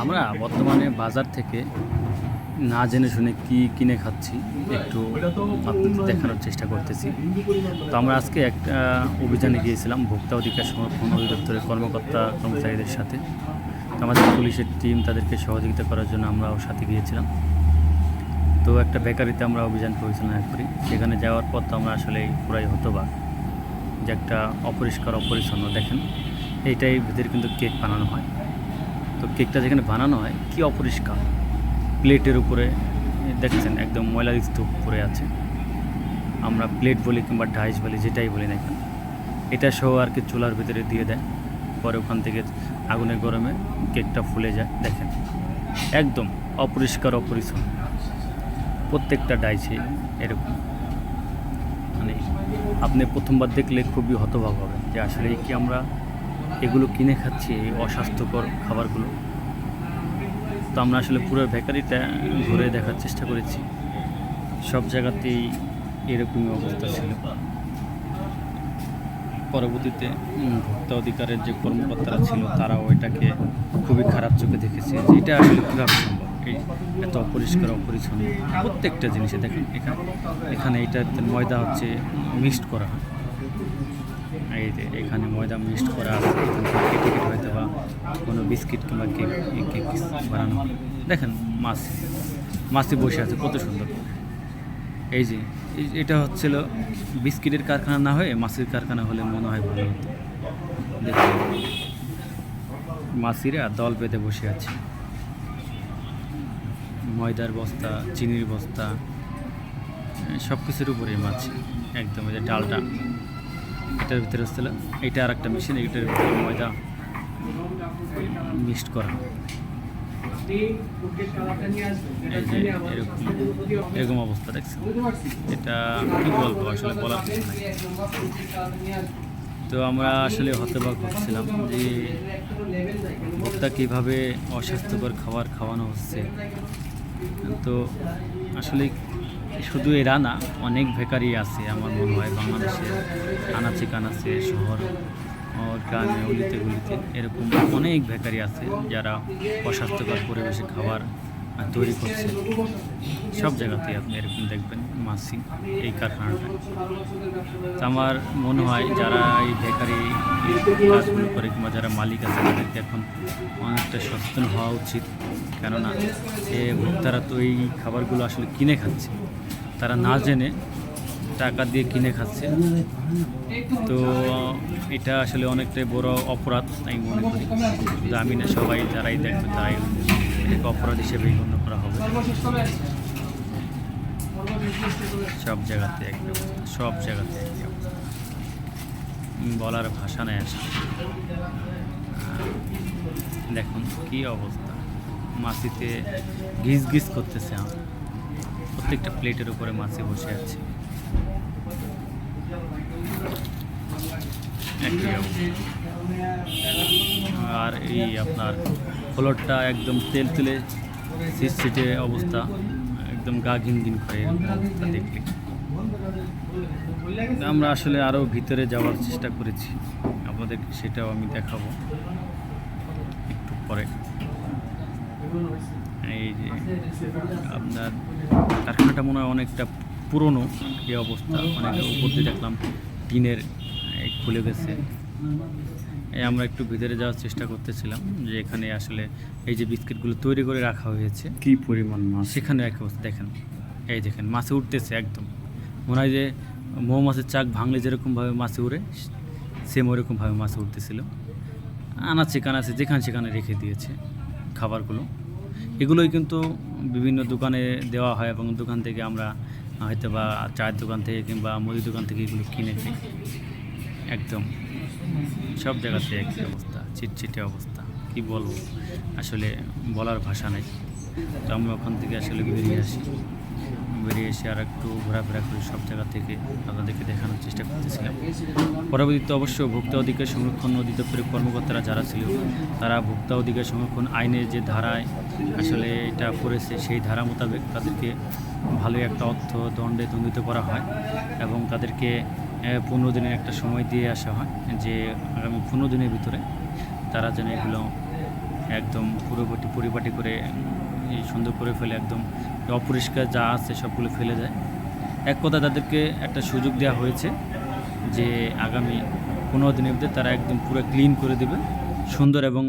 আমরা বর্তমানে বাজার থেকে না জেনে শুনে কি কিনে খাচ্ছি একটু আপনাদের দেখানোর চেষ্টা করতেছি। তো আমরা আজকে একটা অভিযানে গিয়েছিলাম ভোক্তা অধিকার সংরক্ষণ অধিদপ্তরের কর্মচারীদের সাথে। তো আমাদের পুলিশের টিম তাদেরকে সহযোগিতা করার জন্য আমরাও সাথে গিয়েছিলাম। তো একটা বেকারিতে আমরা অভিযান পরিচালনা করি। সেখানে যাওয়ার পর তো আমরা আসলে পুরাই হতবাক যে একটা অপরিষ্কার অপরিচ্ছন্ন দেখেন, এইটাই ভিতরে কিন্তু কেক বানানো হয়। তো কেকটা যেখানে বানানো হয় কি অপরিষ্কার, প্লেটের উপরে দেখছেন একদম ময়লার স্তূপ পড়ে আছে। আমরা প্লেট বলি কিংবা ডাইস বলি, যেটাই বলি না কেন, এটা সহ আর কি চুলার ভিতরে দিয়ে দেয়। পরে ওখান থেকে আগুনের গরমে কেকটা ফুলে যায়। দেখেন একদম অপরিষ্কার অপরিচ্ছন্ন, প্রত্যেকটা ডাইসে এরকম। মানে আপনি প্রথমবার দেখলে খুবই হতবাক হবেন যে আসলে কি আমরা এগুলো কিনে খাচ্ছি, এই অস্বাস্থ্যকর খাবারগুলো। তো আমরা আসলে পুরো বেকারিটা ঘুরে দেখার চেষ্টা করেছি, সব জায়গাতেই এরকমই অবস্থা ছিল। পরবর্তীতে ভোক্তা অধিকারের যে কর্মকর্তারা ছিল তারাও এটাকে খুবই খারাপ চোখে দেখেছে যে এটা আসলে কীভাবে সম্ভব, এই এত অপরিষ্কার অপরিচ্ছন্ন প্রত্যেকটা জিনিসে। দেখেন এখানে এটাতে ময়দা হচ্ছে মিক্সড করা হয়, এই যে এখানে ময়দা মিক্সড করা আছে, কেটে হয়তো বা কোনো বিস্কিট কিংবা কেক বানানো। দেখেন মাছি বসে আছে কত সুন্দর। এই যে এটা হচ্ছিল বিস্কিটের কারখানা না হয়ে মাছির কারখানা হলে মনে হয় ভালো হতো। দেখুন মাছিরা দল বেঁধে বসে আছে, ময়দার বস্তা, চিনির বস্তা, সব কিছুর উপরে মাছ। একদম এই যে ডালটা এটার ভিতরে হচ্ছিল, এটা আর একটা মেশিন, এটার ভিতরে ময়দা মিক্সড করা। এরকম অবস্থা দেখছেন, এটা কি বলবো আসলে বলার কিছু নাই। তো আমরা আসলে হতবাক হচ্ছিলাম যে ভোক্তা কীভাবে অস্বাস্থ্যকর খাবার খাওয়ানো হচ্ছে। তো আসলে শুধু এরা না, অনেক বেকারি আছে আমার মনে হয় বাংলাদেশে, আনাচে কানাচে শহর গ্রামে অলিতে গলিতে এরকম অনেক বেকারি আছে যারা অস্বাস্থ্যকর পরিবেশে খাবার তৈরি করছে। সব জায়গাতেই আপনি এরকম দেখবেন মাছি এই কারখানাটায়। তো আমার মনে হয় যারা এই বেকারি কাজগুলো করে কিংবা যারা মালিক আছে তাদেরকে এখন অনেকটা সচেতন হওয়া উচিত। কেননা ভোক্তারা তো এই খাবারগুলো আসলে কিনে খাচ্ছে, তারা না জেনে টাকা দিয়ে কিনে খাচ্ছে। তো এটা আসলে অনেকটাই বড় অপরাধ আমি মনে করি। শুধু আমি না, সবাই যারাই দেখবে তারাই এটাকে অপরাধ হিসেবেই গণ্য করা হবে। সব জায়গাতে একই অবস্থা, সব জায়গাতে একই অবস্থা, বলার ভাষা নেই আসলে। দেখুন কি অবস্থা, মাছিতে ঘিস ঘিস করতেছে। প্রত্যেকটা প্লেটের উপরে মাছি বসে আছে। আর এই আপনার ফ্লোরটা একদম তেল তেলে ছিটছিটে অবস্থা, একদম গা ঘিন ঘিন করে এরকম অবস্থা দেখলে। আমরা আসলে আরও ভিতরে যাওয়ার চেষ্টা করেছি, আপনাদেরকে সেটাও আমি দেখাবো একটু পরে। এই যে আপনার কারখানাটা মনে হয় অনেকটা পুরনো, এই অবস্থা। অনেক উপর দিয়ে দেখলাম টিনের খুলে গেছে। আমরা একটু ভিতরে যাওয়ার চেষ্টা করতেছিলাম যে এখানে আসলে এই যে বিস্কিটগুলো তৈরি করে রাখা হয়েছে, কি পরিমাণ মাছ সেখানে এক অবস্থা। দেখেন এই দেখেন মাছে উঠতেছে, একদম মনে হয় যে মৌমাছির চাক ভাঙলে যেরকমভাবে মাছে উড়ে সেম ওরকমভাবে মাছে উঠতেছিল। আনাচে কানাচে যেখানে সেখানে রেখে দিয়েছে খাবারগুলো। এগুলোই কিন্তু বিভিন্ন দোকানে দেওয়া হয় এবং দোকান থেকে আমরা হয়তো বা চায়ের দোকান থেকে কিংবা মুদির দোকান থেকে এগুলো কিনে খাই। একদম সব জায়গাতে একই অবস্থা, চিটচিটে অবস্থা, কি বলবো আসলে বলার ভাষা নেই। তো আমি ওখান থেকে আসলে বেরিয়ে এসে আর একটু ঘোরাফেরা করি, সব জায়গা থেকে আপনাদেরকে দেখানোর চেষ্টা করতেছিলাম। পরবর্তীতে অবশ্য ভোক্তা অধিকার সংরক্ষণ অধিদপ্তরের কর্মকর্তারা যারা ছিল তারা ভোক্তা অধিকার সংরক্ষণ আইনের যে ধারায় আসলে এটা করেছে সেই ধারা মোতাবেক তাদেরকে ভালোই একটা দণ্ডে দণ্ডিত করা হয় এবং তাদেরকে 15 দিনের একটা সময় দিয়ে আসা হয় যে আগামী 15 দিনের ভিতরে তারা যেন এগুলো একদম পুরোপুরি পরিপাটি করে এই সুন্দর করে ফেলে, একদম অপরিষ্কার যা আছে সবগুলো ফেলে দেয়। এক কথা তাদেরকে একটা সুযোগ দেওয়া হয়েছে যে আগামী 15 দিনের মধ্যে তারা একদম পুরো ক্লিন করে দেবে, সুন্দর এবং